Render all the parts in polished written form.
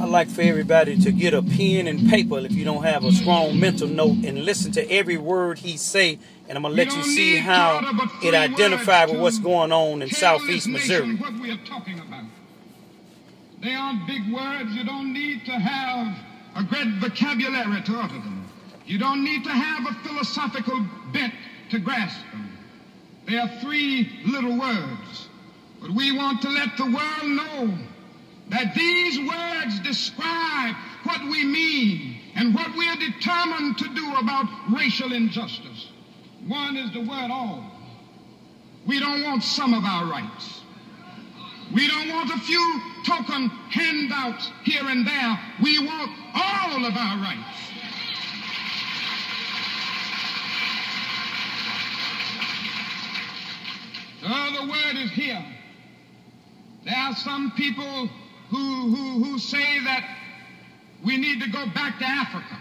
I'd like for everybody to get a pen and paper if you don't have a strong mental note and listen to every word he say, and I'm going to let you see how it identifies with what's going on in southeast Missouri. What we are talking about. They aren't big words. You don't need to have a great vocabulary to utter them. You don't need to have a philosophical bent to grasp them. They are three little words. But we want to let the world know that these words describe what we mean and what we are determined to do about racial injustice. One is the word all. We don't want some of our rights. We don't want a few token handouts here and there. We want all of our rights. The other word is here. There are some people who say that we need to go back to Africa.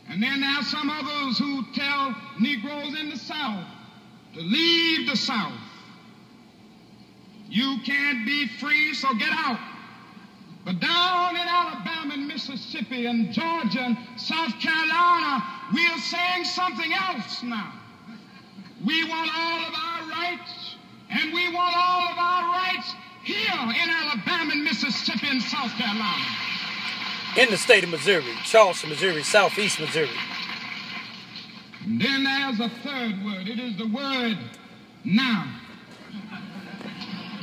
And then there are some others who tell Negroes in the South to leave the South. You can't be free, so get out. But down in Alabama and Mississippi and Georgia and South Carolina, we are saying something else now. We want all of our rights, and we want all of our rights here in Alabama and Mississippi and South Carolina. In the state of Missouri, Charleston, Missouri, southeast Missouri. And then there's a third word. It is the word now.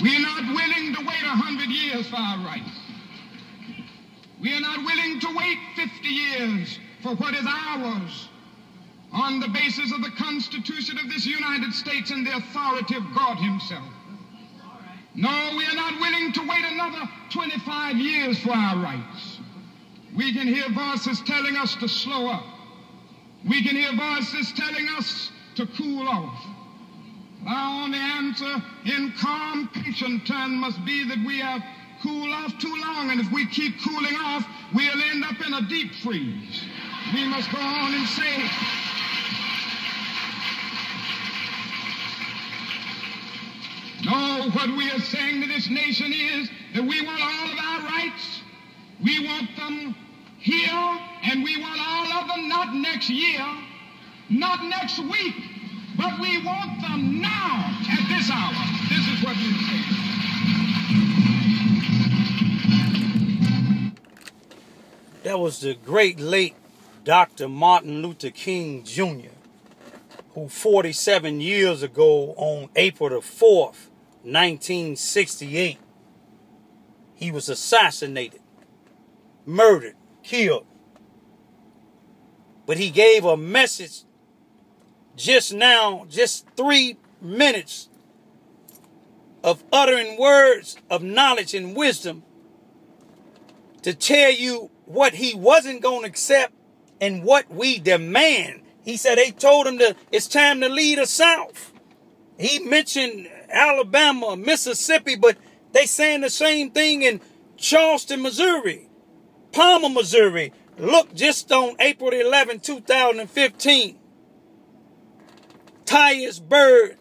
We are not willing to wait 100 years for our rights. We are not willing to wait 50 years for what is ours on the basis of the Constitution of this United States and the authority of God himself. No, we are not willing to wait another 25 years for our rights. We can hear voices telling us to slow up. We can hear voices telling us to cool off. Our only answer in calm, patient terms must be that we have cooled off too long, and if we keep cooling off, we'll end up in a deep freeze. We must go on and say, no, what we are saying to this nation is that we want all of our rights. We want them here, and we want all of them not next year, not next week, but we want them now at this hour. This is what we're saying. That was the great late Dr. Martin Luther King Jr., who 47 years ago on April the 4th, 1968, he was assassinated, murdered, killed. But he gave a message just now, just 3 minutes of uttering words of knowledge and wisdom to tell you what he wasn't going to accept and what we demand. He said they told him that it's time to lead the South. He mentioned Alabama, Mississippi, but they saying the same thing in Charleston, Missouri, Palmer, Missouri. Look, just on April 11, 2015, Tyus Bird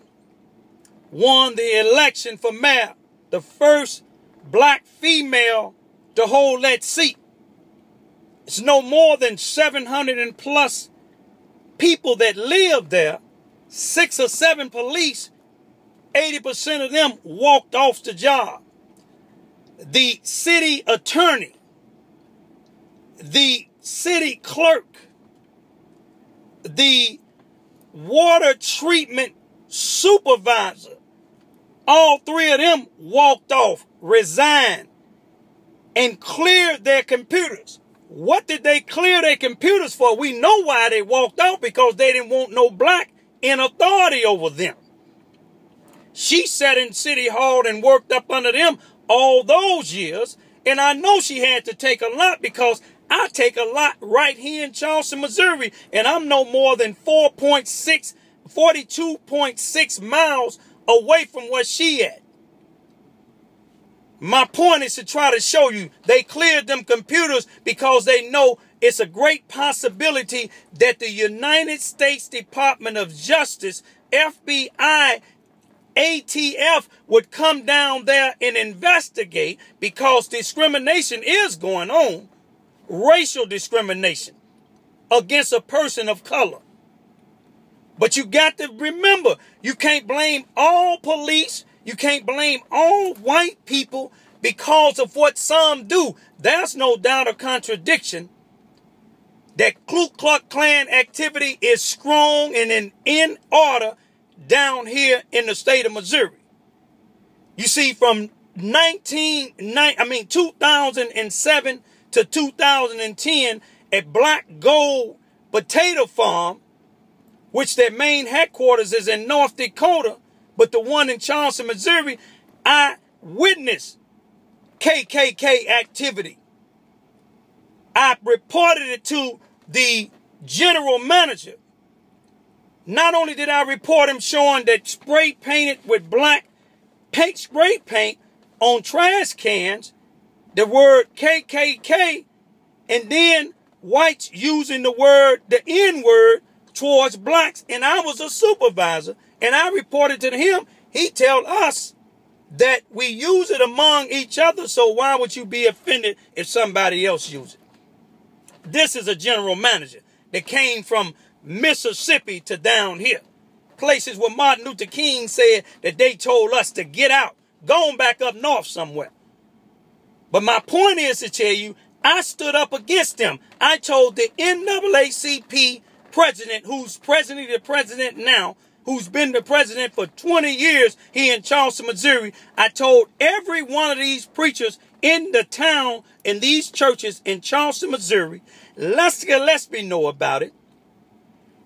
won the election for mayor, the first black female to hold that seat. It's no more than 700 and plus people that live there, 6 or 7 police, 80% of them walked off the job. The city attorney, the city clerk, the water treatment supervisor, all 3 of them walked off, resigned, and cleared their computers. What did they clear their computers for? We know why they walked off, because they didn't want no black in authority over them. She sat in City Hall and worked up under them all those years, and I know she had to take a lot, because I take a lot right here in Charleston, Missouri, and I'm no more than 42.6 miles away from where she at. My point is to try to show you they cleared them computers because they know it's a great possibility that the United States Department of Justice, FBI, ATF would come down there and investigate, because discrimination is going on, racial discrimination against a person of color. But you got to remember, you can't blame all police, you can't blame all white people because of what some do. There's no doubt or contradiction that Ku Klux Klan activity is strong and in order down here in the state of Missouri. You see, from 2007 to 2010, at Black Gold Potato Farm, which their main headquarters is in North Dakota, but the one in Charleston, Missouri, I witnessed KKK activity. I reported it to the general manager. Not only did I report him showing that spray painted with black paint, spray paint on trash cans, the word KKK, and then whites using the N-word towards blacks. And I was a supervisor, and I reported to him. He told us that we use it among each other, so why would you be offended if somebody else uses it? This is a general manager that came from Mississippi to down here. Places where Martin Luther King said that they told us to get out, going back up north somewhere. But my point is to tell you, I stood up against them. I told the NAACP president, who's the president now, who's been the president for 20 years here in Charleston, Missouri, I told every one of these preachers in the town, in these churches in Charleston, Missouri, Lester Gillespie know about it.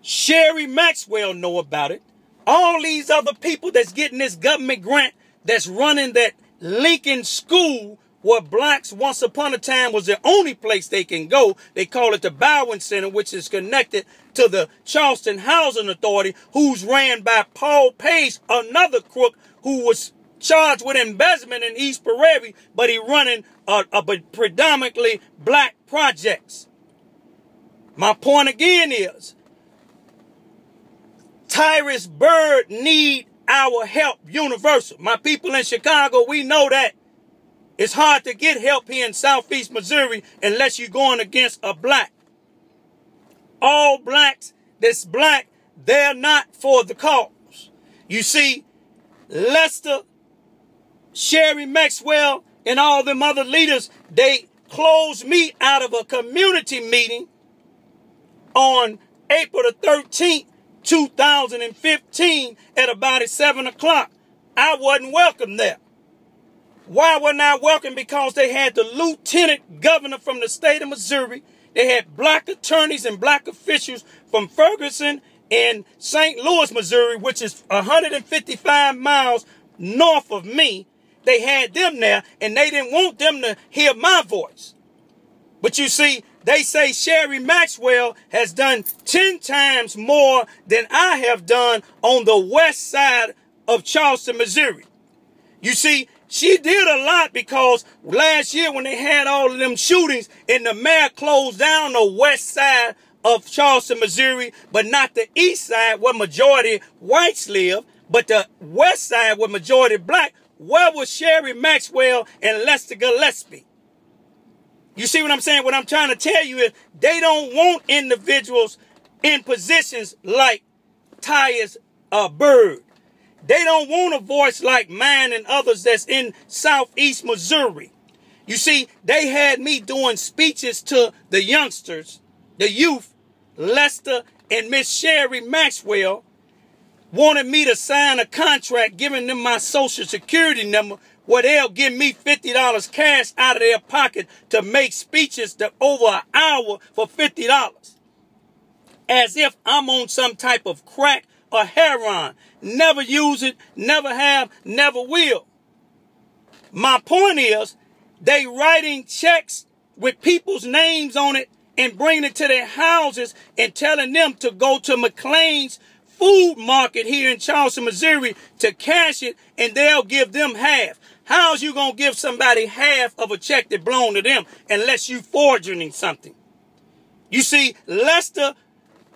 Sherry Maxwell know about it. All these other people that's getting this government grant that's running that Lincoln School, where blacks once upon a time was the only place they can go. They call it the Bowen Center, which is connected to the Charleston Housing Authority, who's ran by Paul Page, another crook who was charged with embezzlement in East Prairie, but he running a predominantly black projects. My point again is, Tyrus Bird need our help universal. My people in Chicago, we know that. It's hard to get help here in Southeast Missouri unless you're going against a black. All blacks that's black, they're not for the cause. You see, Lester, Sherry Maxwell, and all them other leaders, they closed me out of a community meeting on April the 13th, 2015 at about 7 o'clock. I wasn't welcome there. Why wasn't I welcome? Because they had the lieutenant governor from the state of Missouri. They had black attorneys and black officials from Ferguson and St. Louis, Missouri, which is 155 miles north of me. They had them there, and they didn't want them to hear my voice. But you see, they say Sherry Maxwell has done 10 times more than I have done on the west side of Charleston, Missouri. You see, she did a lot, because last year when they had all of them shootings and the mayor closed down the west side of Charleston, Missouri, but not the east side where majority whites live, but the west side where majority black, where was Sherry Maxwell and Lester Gillespie? You see what I'm saying? What I'm trying to tell you is they don't want individuals in positions like Tyrus Bird. They don't want a voice like mine and others that's in Southeast Missouri. You see, they had me doing speeches to the youngsters, the youth. Lester and Miss Sherry Maxwell wanted me to sign a contract giving them my social security number, where they'll give me $50 cash out of their pocket to make speeches that over an hour for $50. As if I'm on some type of crack or heroin. Never use it, never have, never will. My point is, they writing checks with people's names on it and bringing it to their houses and telling them to go to McLean's food market here in Charleston, Missouri to cash it, and they'll give them half. How's you going to give somebody half of a check that belongs to them unless you forging something? You see, Lester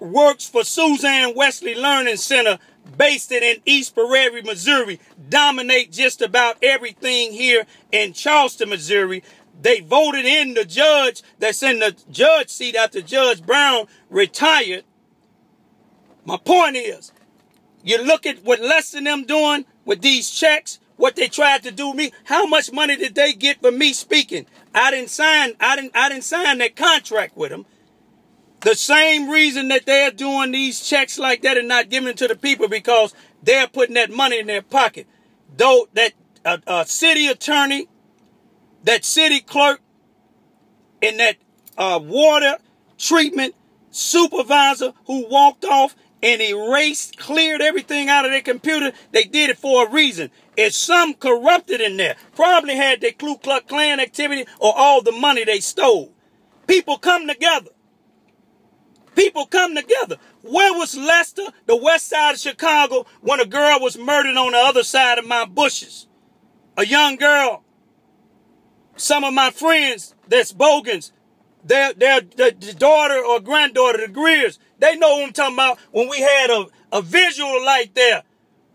works for Suzanne Wesley Learning Center based it in East Prairie, Missouri, dominate just about everything here in Charleston, Missouri. They voted in the judge that's in the judge seat after Judge Brown retired. My point is, you look at what less than them doing with these checks, what they tried to do to me. How much money did they get for me speaking? I didn't sign that contract with them. The same reason that they're doing these checks like that and not giving it to the people, because they're putting that money in their pocket. Though that city attorney, that city clerk, and that water treatment supervisor who walked off and erased, cleared everything out of their computer, they did it for a reason. It's some corrupted in there. Probably had their Ku Klux Klan activity or all the money they stole. People come together. People come together. Where was Lester, the west side of Chicago, when a girl was murdered on the other side of my bushes? A young girl. Some of my friends, that's Bogans, their daughter or granddaughter, the Greers, they know what I'm talking about. When we had a visual like there,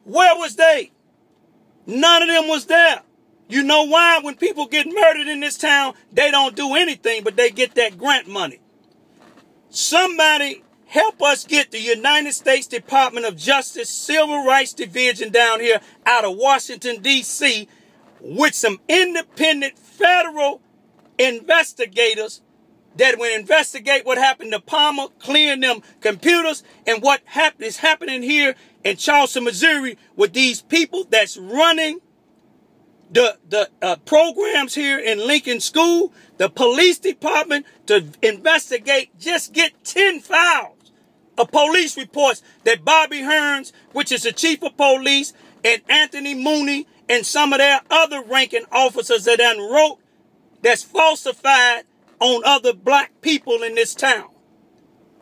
where was they? None of them was there. You know why? When people get murdered in this town, they don't do anything, but they get that grant money. Somebody help us get the United States Department of Justice Civil Rights Division down here out of Washington, D.C. with some independent federal investigators that will investigate what happened to Palmer, clearing them computers, and what is happening here in Charleston, Missouri with these people that's running the programs here in Lincoln School, the police department to investigate, just get 10 files of police reports that Bobby Hearns, which is the chief of police, and Anthony Mooney and some of their other ranking officers that done wrote that's falsified on other black people in this town.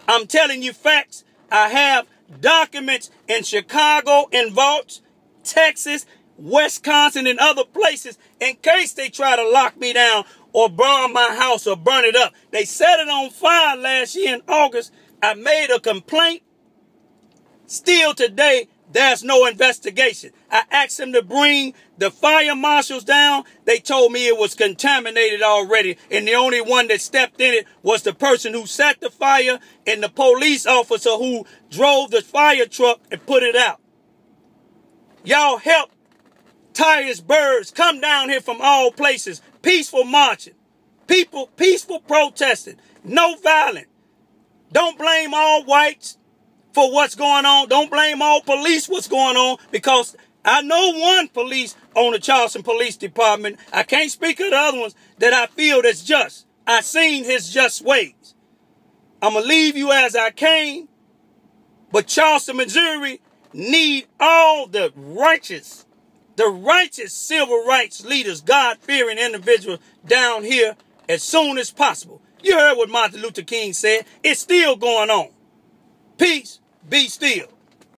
I'm telling you facts. I have documents in Chicago, in vaults, Texas, Wisconsin, and other places in case they try to lock me down or burn my house or burn it up. They set it on fire last year in August. I made a complaint. Still today, there's no investigation. I asked them to bring the fire marshals down. They told me it was contaminated already. And the only one that stepped in it was the person who set the fire and the police officer who drove the fire truck and put it out. Y'all help Tyus Birds come down here from all places. Peaceful marching. People, peaceful protesting. No violence. Don't blame all whites for what's going on. Don't blame all police what's going on, because I know one police on the Charleston Police Department. I can't speak of the other ones that I feel that's just. I seen his just ways. I'm going to leave you as I came, but Charleston, Missouri need all the righteous civil rights leaders, God-fearing individuals down here as soon as possible. You heard what Martin Luther King said. It's still going on. Peace, be still.